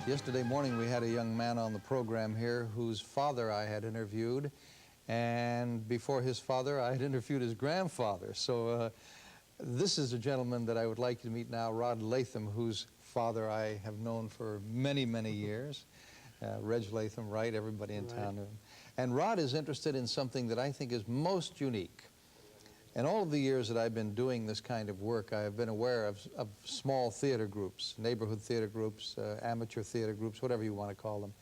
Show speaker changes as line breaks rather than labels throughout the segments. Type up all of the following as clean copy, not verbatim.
Yesterday morning we had a young man on the program here whose father I had interviewed, and before his father I had interviewed his grandfather. So this is a gentleman that I would like you to meet now, Rod Latham, whose father I have known for many, many years. Reg Latham, right? Everybody in town knew him. And Rod is interested in something that I think is most unique. In all of the years that I've been doing this kind of work, I have been aware of small theater groups, neighborhood theater groups, amateur theater groups, whatever you want to call them.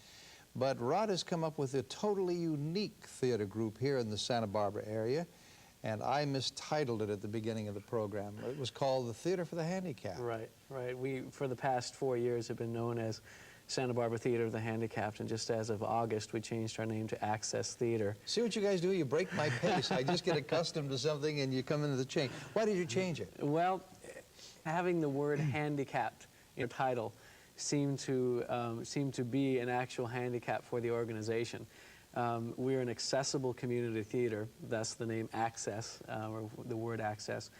But Rod has come up with a totally unique theater group here in the Santa Barbara area, and I mistitled it at the beginning of the program. It was called the Theater for the Handicapped.
Right, right. We, for the past 4 years, have been known as Santa Barbara Theater of the Handicapped, and just as of August, we changed our name to Access Theater.
See what you guys do? You break my pace. I just get accustomed to something and you come into the change. Why did you change it?
Well, having the word handicapped in your title seemed to be an actual handicap for the organization. We're an accessible community theater, thus the name Access, or the word Access.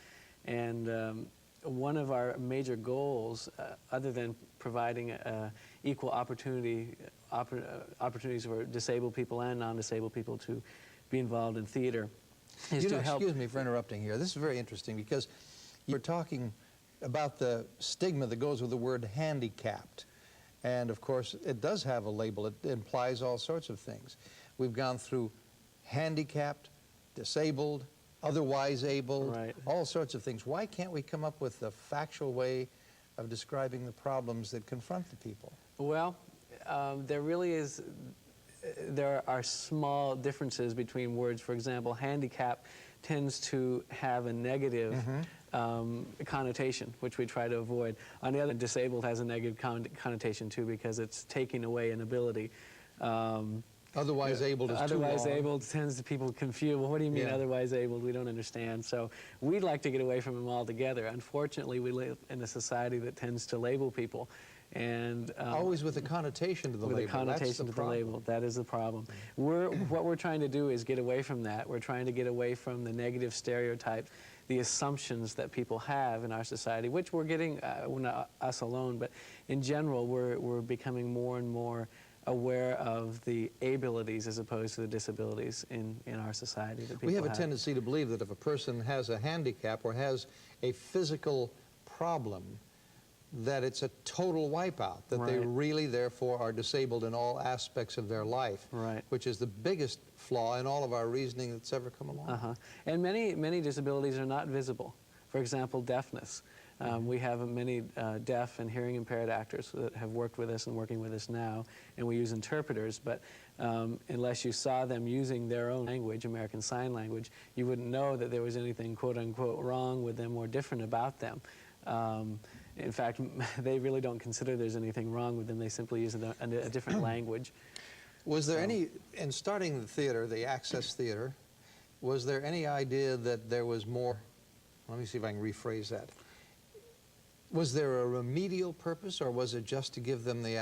And one of our major goals, other than providing equal opportunities for disabled people and non-disabled people to be involved in theater, is to help.
Excuse me for interrupting here. This is very interesting because you're talking about the stigma that goes with the word handicapped. And of course, it does have a label. It implies all sorts of things. We've gone through handicapped, disabled, otherwise able,
right,
all sorts of things. Why can't we come up with a factual way of describing the problems that confront the people?
Well, there are small differences between words. For example, handicap tends to have a negative connotation, which we try to avoid. On the other hand, disabled has a negative connotation too, because it's taking away an ability.
Otherwise abled is too long.
Otherwise abled tends to people confuse. Well, what do you mean otherwise abled? We don't understand. So we'd like to get away from them altogether. Unfortunately, we live in a society that tends to label people. And
always with a connotation to the label.
With a connotation to the label. That is the problem. What we're trying to do is get away from that. We're trying to get away from the negative stereotypes, the assumptions that people have in our society, which we're getting, well, not us alone, but in general, we're becoming more and more aware of the abilities as opposed to the disabilities in our society that people
We have a tendency to believe that if a person has a handicap or has a physical problem, that it's a total wipeout, that they really, therefore, are disabled in all aspects of their life, which is the biggest flaw in all of our reasoning that's ever come along.
And many disabilities are not visible. For example, deafness. We have many deaf and hearing impaired actors that have worked with us and working with us now, and we use interpreters, but unless you saw them using their own language, American Sign Language, you wouldn't know that there was anything quote-unquote wrong with them or different about them. In fact, they really don't consider there's anything wrong with them. They simply use a different language.
Was there any, in starting the theater, the Access Theater, was there any idea that there was more, let me see if I can rephrase that. Was there a remedial purpose, or was it just to give them the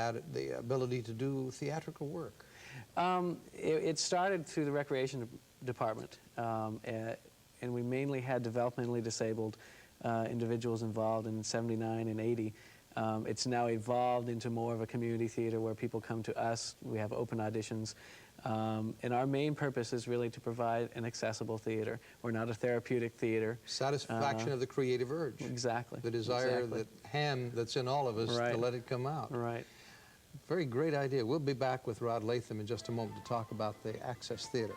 ability to do theatrical work?
It started through the recreation department, and we mainly had developmentally disabled individuals involved in 79 and 80. It's now evolved into more of a community theater where people come to us. We have open auditions. And our main purpose is really to provide an accessible theater. We're not a therapeutic theater.
Satisfaction of the creative urge.
Exactly.
The desire, that hand that's in all of us to let it come out.
Right.
Very great idea. We'll be back with Rod Latham in just a moment to talk about the Access Theater.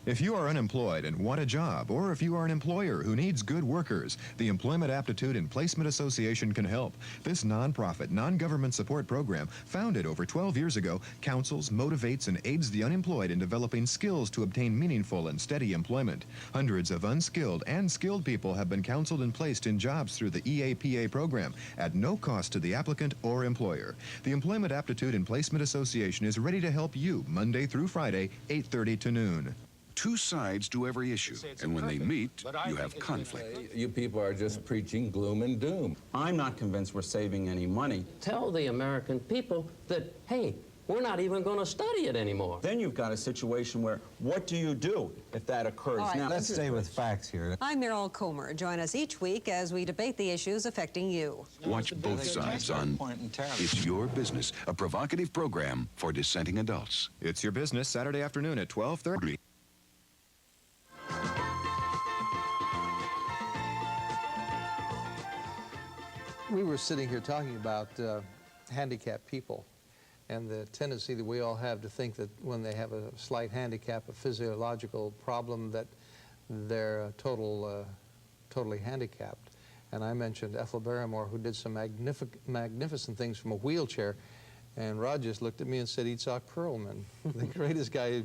If you are unemployed and want a job, or if you are an employer who needs good workers, the Employment Aptitude and Placement Association can help. This nonprofit, non-government support program, founded over 12 years ago, counsels, motivates, and aids the unemployed in developing skills to obtain meaningful and steady employment. Hundreds of unskilled and skilled people have been counseled and placed in jobs through the EAPA program at no cost to the applicant or employer. The Employment Aptitude and Placement Association is ready to help you Monday through Friday, 8:30 to noon.
Two sides to every issue, and when they meet, you have conflict.
You people are just preaching gloom and doom.
I'm not convinced we're saving any money.
Tell the American people that, hey,
we're not even going to study it anymore.
Then you've got a situation where, what do you do if that occurs?
All right,
Now,
Let's stay with facts here.
I'm Meryl Comer. Join us each week as we debate the issues affecting you.
Watch both sides on It's Your Business, a provocative program for dissenting adults.
It's Your Business, Saturday afternoon at 12:30.
We were sitting here talking about handicapped people and the tendency that we all have to think that when they have a slight handicap, a physiological problem, that they're totally handicapped. And I mentioned Ethel Barrymore, who did some magnificent things from a wheelchair. And Rod just looked at me and said, Itzhak Perlman, the greatest guy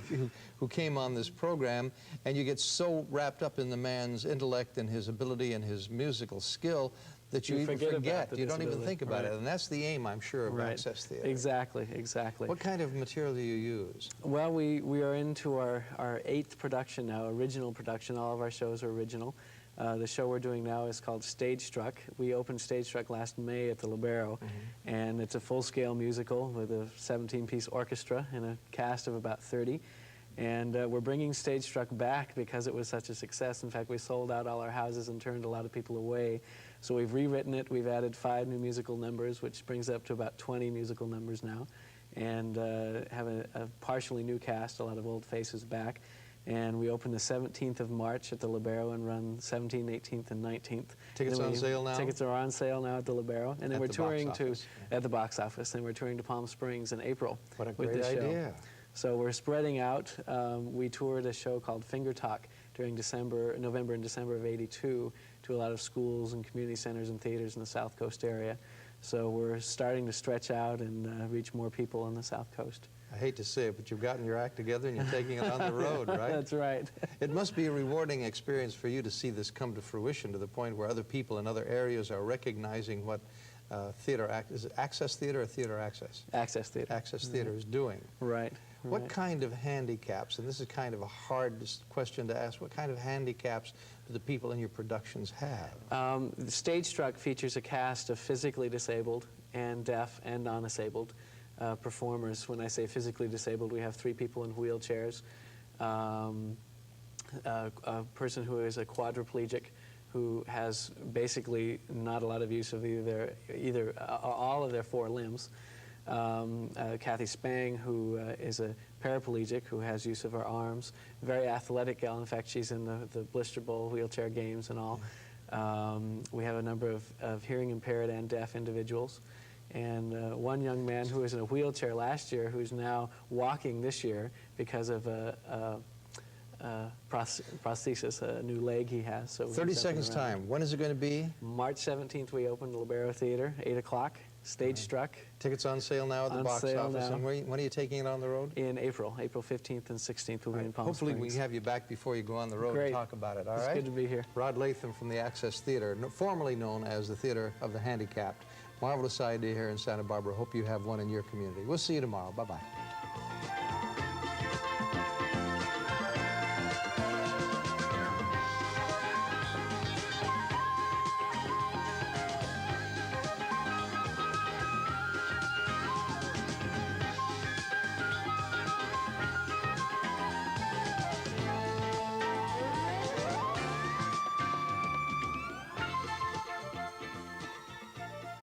who came on this program. And you get so wrapped up in the man's intellect and his ability and his musical skill that you even forget. You don't even think about it. And that's the aim, I'm sure, of Access Theater.
Exactly, exactly.
What kind of material do you use?
Well, we are into our 8th production now, original production. All of our shows are original. The show we're doing now is called Stage Struck. We opened Stage Struck last May at the Libero, and it's a full-scale musical with a 17-piece orchestra and a cast of about 30. And we're bringing Stage Struck back because it was such a success. In fact, we sold out all our houses and turned a lot of people away. So we've rewritten it. We've added 5 new musical numbers, which brings it up to about 20 musical numbers now, and have a partially new cast, a lot of old faces back. And we open the 17th of March at the Libero and run 17th, 18th, and 19th.
Tickets on sale now?
Tickets are on sale now at the Libero. And then we're touring
at the
box office, and we're touring to Palm Springs in April.
What a
with
great
this show.
idea.
So we're spreading out. We toured a show called Finger Talk during November and December of '82 to a lot of schools and community centers and theaters in the South Coast area. So we're starting to stretch out and reach more people on the South Coast.
I hate to say it, but you've gotten your act together and you're taking it on the road, right?
That's right.
It must be a rewarding experience for you to see this come to fruition to the point where other people in other areas are recognizing what is it Access Theater or Theater Access?
Access Theater.
Access Theater is doing.
Right.
What kind of handicaps, and this is kind of a hard question to ask, what kind of handicaps do the people in your productions have?
Stage Struck features a cast of physically disabled and deaf and non-disabled performers. When I say physically disabled, we have 3 people in wheelchairs, a person who is a quadriplegic, who has basically not a lot of use of all of their 4 limbs. Kathy Spang, who is a paraplegic who has use of her arms. Very athletic gal. In fact, she's in the Blister Bowl wheelchair games and all. We have a number of hearing impaired and deaf individuals. And one young man who was in a wheelchair last year who's now walking this year because of a prosthesis, a new leg he has. So
30 seconds time. When is it going to be?
March 17th, we open the Libero Theater, 8 o'clock, Stage Struck.
Tickets on sale now at the box office. And when are you taking it on the road?
In April 15th and 16th, we'll be in Palm
Hopefully
Springs.
we have you back before you go on the road
Great.
and talk about it, all right?
It's good to be here.
Rod Latham from the Access Theater, formerly known as the Theater of the Handicapped. Marvelous idea here in Santa Barbara. Hope you have one in your community. We'll see you tomorrow. Bye-bye.